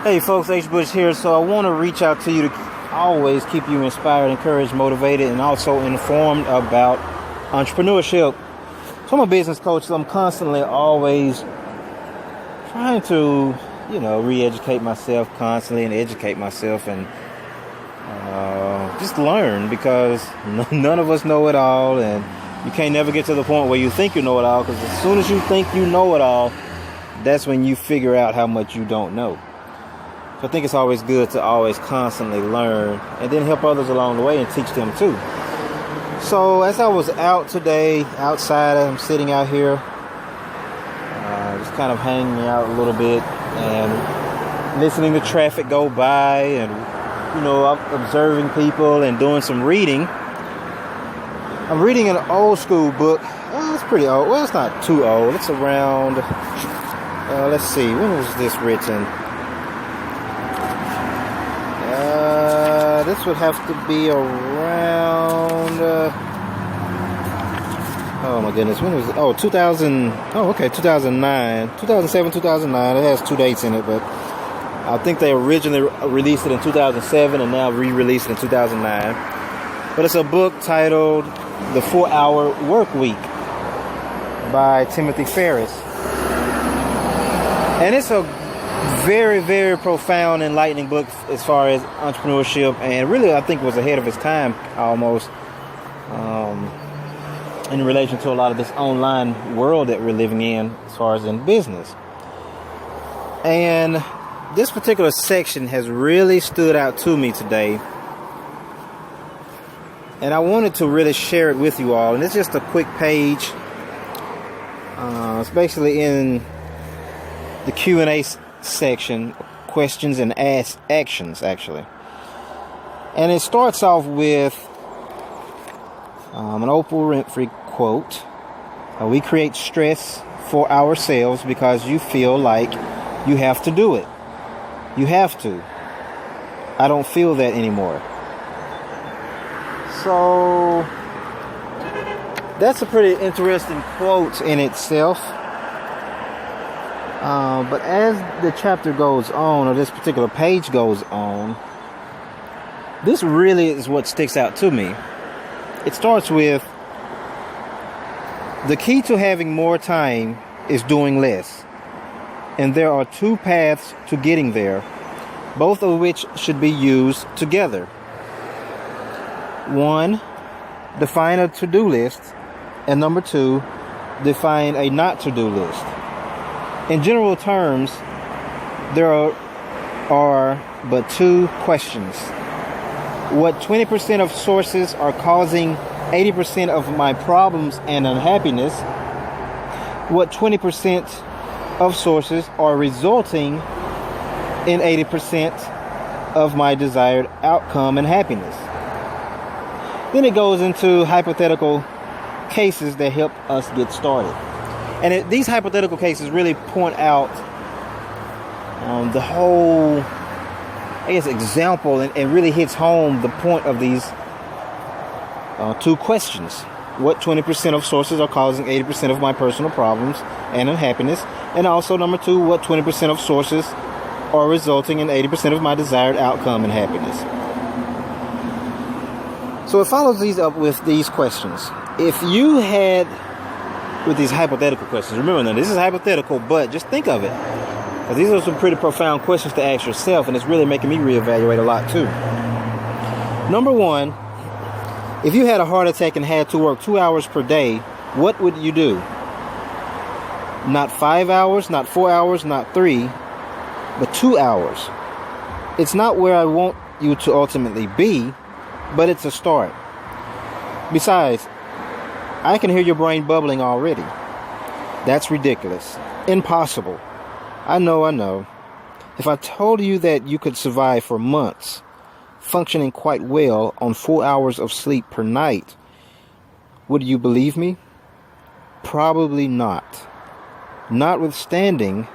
Hey folks, H.Bush here. So I want to reach out to you to always keep you inspired, encouraged, motivated, and also informed about entrepreneurship. So I'm a business coach, so I'm constantly always trying to, re-educate myself constantly and educate myself and just learn, because none of us know it all, and you can't never get to the point where you think you know it all, because as soon as you think you know it all, that's when you figure out how much you don't know. So I think it's always good to always constantly learn and then help others along the way and teach them too. So as I was out today, outside, I'm sitting out here, just kind of hanging out a little bit and listening to traffic go by and, I'm observing people and doing some reading. I'm reading an old school book. Well, it's pretty old. Well, it's not too old. It's around, let's see, when was this written? This would have to be around, oh my goodness, when was it? 2009, 2007, 2009. It has two dates in it, but I think they originally released it in 2007 and now re-released it in 2009. But it's a book titled The 4-Hour Workweek by Timothy Ferris. And it's a very, very profound, enlightening book as far as entrepreneurship, and really I think was ahead of its time almost in relation to a lot of this online world that we're living in as far as in business. And this particular section has really stood out to me today, and I wanted to really share it with you all. And it's just a quick page. It's basically in the Q&A section, questions and actions actually, and it starts off with an Oprah Winfrey quote: "We create stress for ourselves because you feel like you have to do it. You have to. I don't feel that anymore." So that's a pretty interesting quote in itself. But as the chapter goes on, or this particular page goes on, this really is what sticks out to me. It starts with, "The key to having more time is doing less. And there are two paths to getting there, both of which should be used together. 1, define a to-do list, and number 2, define a not-to-do list. In general terms, there are but two questions. What 20% of sources are causing 80% of my problems and unhappiness? What 20% of sources are resulting in 80% of my desired outcome and happiness?" Then it goes into hypothetical cases that help us get started. And these hypothetical cases really point out the whole, example, and really hits home the point of these two questions. What 20% of sources are causing 80% of my personal problems and unhappiness? And also, number 2, what 20% of sources are resulting in 80% of my desired outcome and happiness? So it follows these up with these questions. If you had, with these hypothetical questions, remember now, this is hypothetical, but just think of it. Because these are some pretty profound questions to ask yourself, and it's really making me reevaluate a lot too. Number 1, if you had a heart attack and had to work 2 hours per day, what would you do? Not 5 hours, not 4 hours, not 3, but 2 hours. It's not where I want you to ultimately be, but it's a start. Besides, I can hear your brain bubbling already. That's ridiculous. Impossible. I know. If I told you that you could survive for months, functioning quite well on 4 hours of sleep per night, would you believe me? Probably not. Notwithstanding,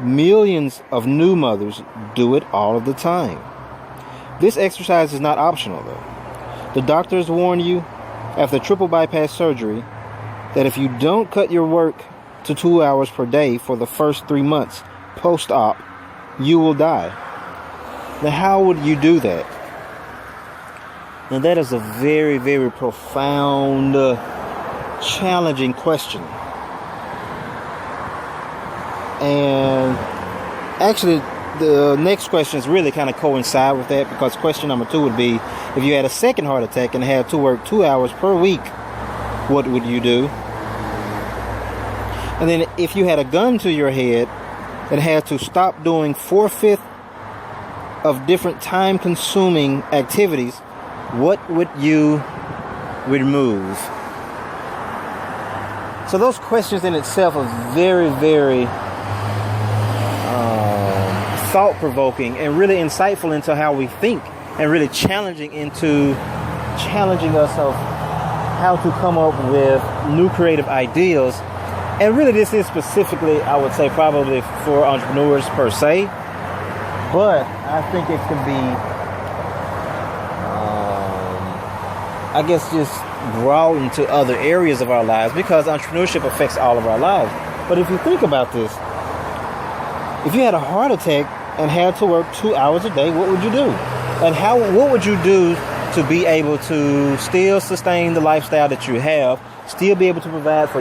millions of new mothers do it all of the time. This exercise is not optional though. The doctors warn you after triple bypass surgery that if you don't cut your work to 2 hours per day for the first 3 months post-op, you will die. Now, how would you do that? Now, that is a very, very profound, challenging question. And actually, the next questions really kind of coincide with that, because question number 2 would be, if you had a second heart attack and had to work 2 hours per week, what would you do? And then if you had a gun to your head and had to stop doing 4/5 of different time-consuming activities, what would you remove? So those questions in itself are very, very thought-provoking and really insightful into how we think, and really challenging us of how to come up with new creative ideas. And really, this is specifically, I would say, probably for entrepreneurs per se, but I think it could be, I guess, just broadened to other areas of our lives, because entrepreneurship affects all of our lives. But if you think about this, if you had a heart attack and had to work 2 hours a day, what would you do? And what would you do to be able to still sustain the lifestyle that you have, still be able to provide for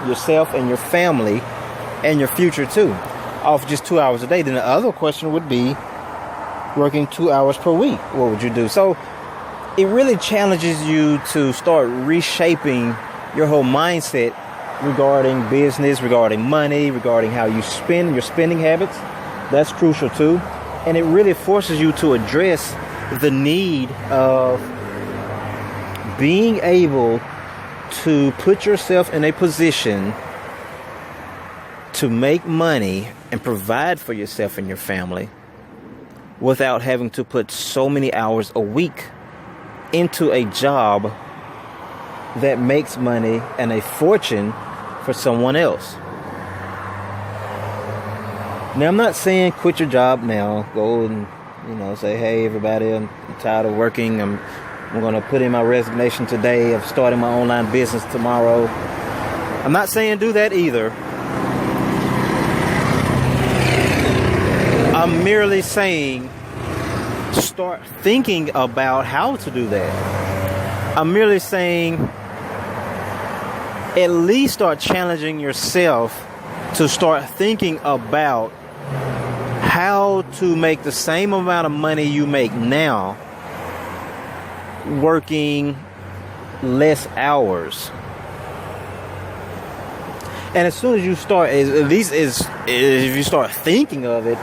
yourself and your family and your future too, off just 2 hours a day? Then the other question would be, working 2 hours per week, what would you do? So it really challenges you to start reshaping your whole mindset regarding business, regarding money, regarding how you spend, your spending habits. That's crucial too. And it really forces you to address the need of being able to put yourself in a position to make money and provide for yourself and your family without having to put so many hours a week into a job that makes money and a fortune for someone else. Now, I'm not saying quit your job now. Go and, say, hey, everybody, I'm tired of working. I'm going to put in my resignation today of starting my online business tomorrow. I'm not saying do that either. I'm merely saying start thinking about how to do that. I'm merely saying at least start challenging yourself to start thinking about how to make the same amount of money you make now working less hours. And as soon as you start, if you start thinking of it,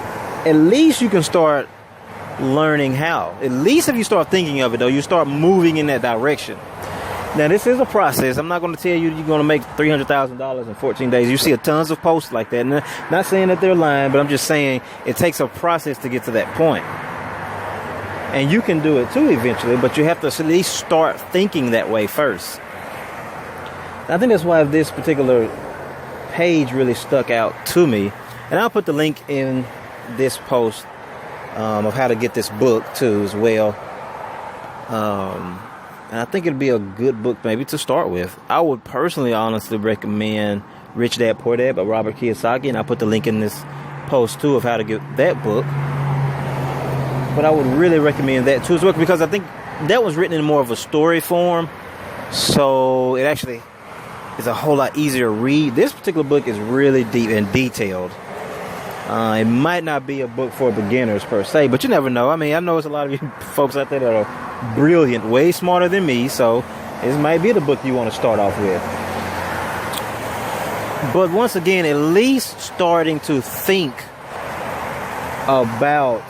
at least you can start learning how. At least if you start thinking of it, though, you start moving in that direction. Now, this is a process. I'm not going to tell you you're going to make $300,000 in 14 days. You see tons of posts like that. And not saying that they're lying, but I'm just saying it takes a process to get to that point. And you can do it too eventually, but you have to at least start thinking that way first. I think that's why this particular page really stuck out to me. And I'll put the link in this post of how to get this book too as well. And I think it'd be a good book maybe to start with. I would personally honestly recommend Rich Dad Poor Dad by Robert Kiyosaki, and I'll put the link in this post too of how to get that book. But I would really recommend that too as well, because I think that was written in more of a story form, so it actually is a whole lot easier to read. This particular book is really deep and detailed. It might not be a book for beginners per se, but you never know. I mean, I know there's a lot of you folks out there that are brilliant, way smarter than me, so this might be the book you want to start off with. But once again, at least starting to think about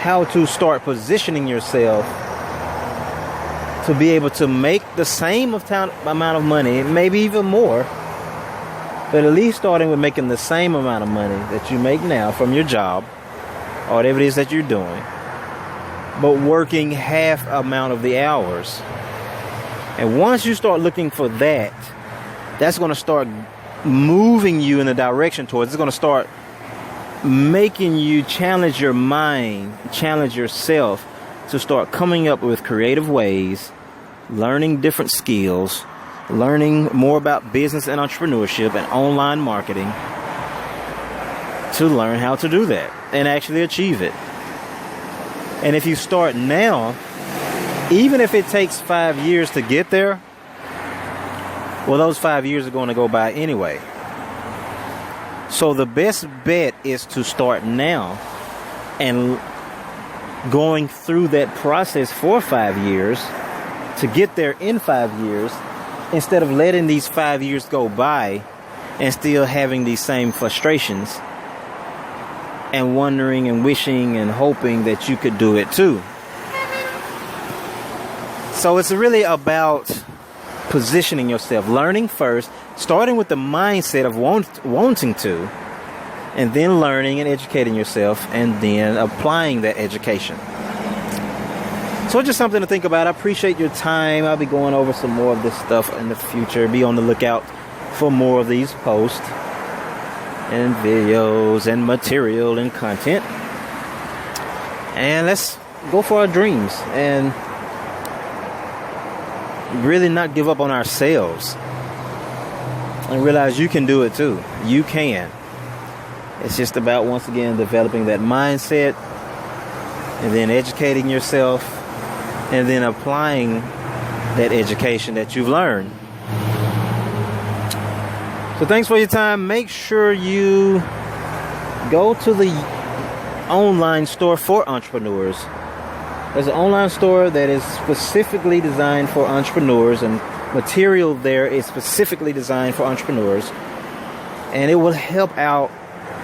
how to start positioning yourself to be able to make the same amount of money, maybe even more, but at least starting with making the same amount of money that you make now from your job or whatever it is that you're doing, but working half amount of the hours. And once you start looking for that, that's going to start moving you in the direction towards. It's going to start making you challenge your mind, challenge yourself to start coming up with creative ways, learning different skills, learning more about business and entrepreneurship and online marketing, to learn how to do that and actually achieve it. And if you start now, even if it takes 5 years to get there, well, those 5 years are going to go by anyway. So the best bet is to start now and going through that process for 5 years to get there in 5 years, instead of letting these 5 years go by and still having these same frustrations and wondering and wishing and hoping that you could do it too. So it's really about positioning yourself, learning first, starting with the mindset of wanting to, and then learning and educating yourself, and then applying that education. So it's just something to think about. I appreciate your time. I'll be going over some more of this stuff in the future. Be on the lookout for more of these posts and videos and material and content. And let's go for our dreams and really not give up on ourselves, and realize you can do it too. You can. It's just about, once again, developing that mindset, and then educating yourself, and then applying that education that you've learned. So thanks for your time. Make sure you go to the online store for entrepreneurs. There's an online store that is specifically designed for entrepreneurs, and material there is specifically designed for entrepreneurs. And it will help out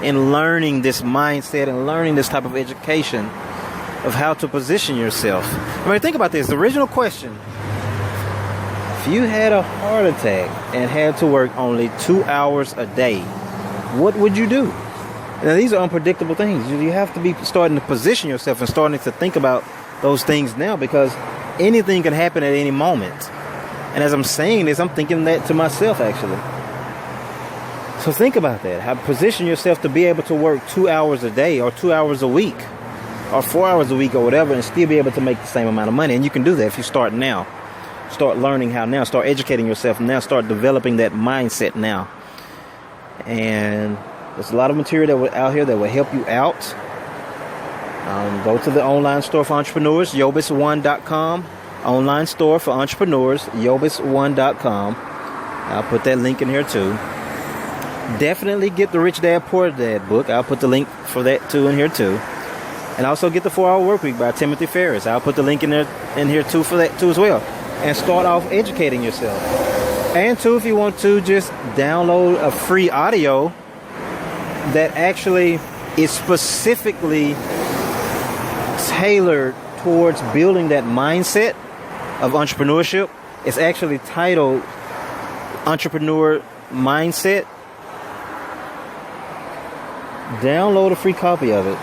in learning this mindset and learning this type of education of how to position yourself. I mean, think about this. The original question: if you had a heart attack and had to work only 2 hours a day, what would you do? Now, these are unpredictable things. You have to be starting to position yourself and starting to think about those things now, because anything can happen at any moment. And as I'm saying this, I'm thinking that to myself, actually. So think about that. How position yourself to be able to work 2 hours a day, or 2 hours a week, or 4 hours a week, or whatever, and still be able to make the same amount of money. And you can do that if you start now. Start learning how now. Start educating yourself now. Start developing that mindset now. And there's a lot of material out here that will help you out. Go to the online store for entrepreneurs, yobis1.com. Online store for entrepreneurs, yobis1.com. I'll put that link in here too. Definitely get the Rich Dad Poor Dad book. I'll put the link for that too in here too. And also get the 4-Hour Workweek by Timothy Ferris. I'll put the link in here too for that too as well. And start off educating yourself. And too, if you want to, just download a free audio that actually is specifically tailored towards building that mindset of entrepreneurship. It's actually titled Entrepreneur Mindset. Download a free copy of it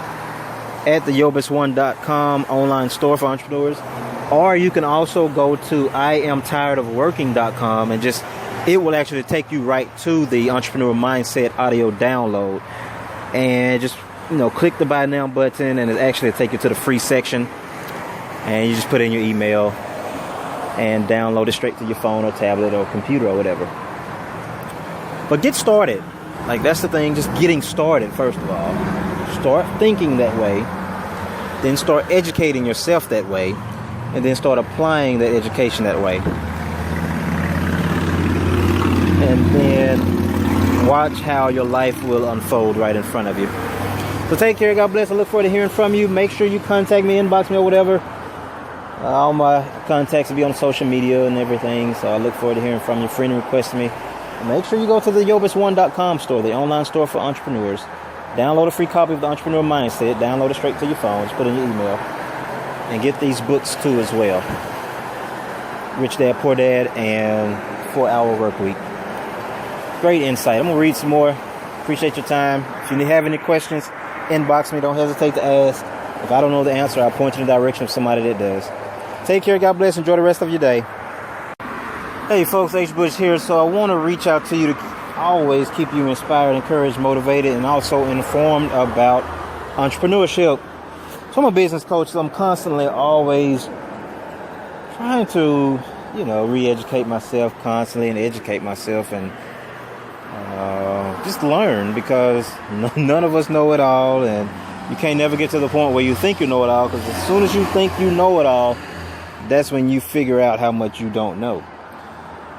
at the yobis1.com online store for entrepreneurs. Or you can also go to IamTiredOfWorking.com, and it will actually take you right to the Entrepreneur Mindset audio download. And just, click the buy now button, and it actually take you to the free section. And you just put in your email and download it straight to your phone or tablet or computer or whatever. But get started. Like, that's the thing, just getting started, first of all. Start thinking that way. Then start educating yourself that way. And then start applying that education that way. And then watch how your life will unfold right in front of you. So take care. God bless. I look forward to hearing from you. Make sure you contact me, inbox me, or whatever. All my contacts will be on social media and everything. So I look forward to hearing from you. Friend request me. And make sure you go to the yobis1.com store, the online store for entrepreneurs. Download a free copy of the Entrepreneur Mindset. Download it straight to your phone. Just put in your email. And get these books too as well. Rich Dad, Poor Dad, and 4-Hour Workweek. Great insight. I'm going to read some more. Appreciate your time. If you have any questions, inbox me. Don't hesitate to ask. If I don't know the answer, I'll point you in the direction of somebody that does. Take care. God bless. Enjoy the rest of your day. Hey folks, H.Bush here. So I want to reach out to you to always keep you inspired, encouraged, motivated, and also informed about entrepreneurship. So I'm a business coach, so I'm constantly always trying to, re-educate myself constantly and educate myself and just learn, because none of us know it all, and you can't never get to the point where you think you know it all, because as soon as you think you know it all, that's when you figure out how much you don't know.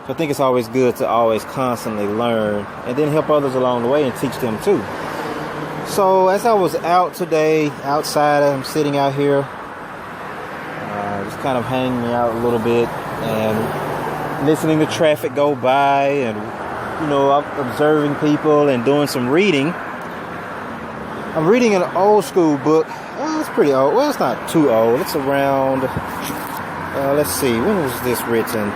So I think it's always good to always constantly learn and then help others along the way and teach them too. So as I was out today, outside, I'm sitting out here, just kind of hanging out a little bit and listening to traffic go by, and observing people and doing some reading. I'm reading an old school book. Well, it's pretty old. Well, it's not too old. It's around, let's see, when was this written?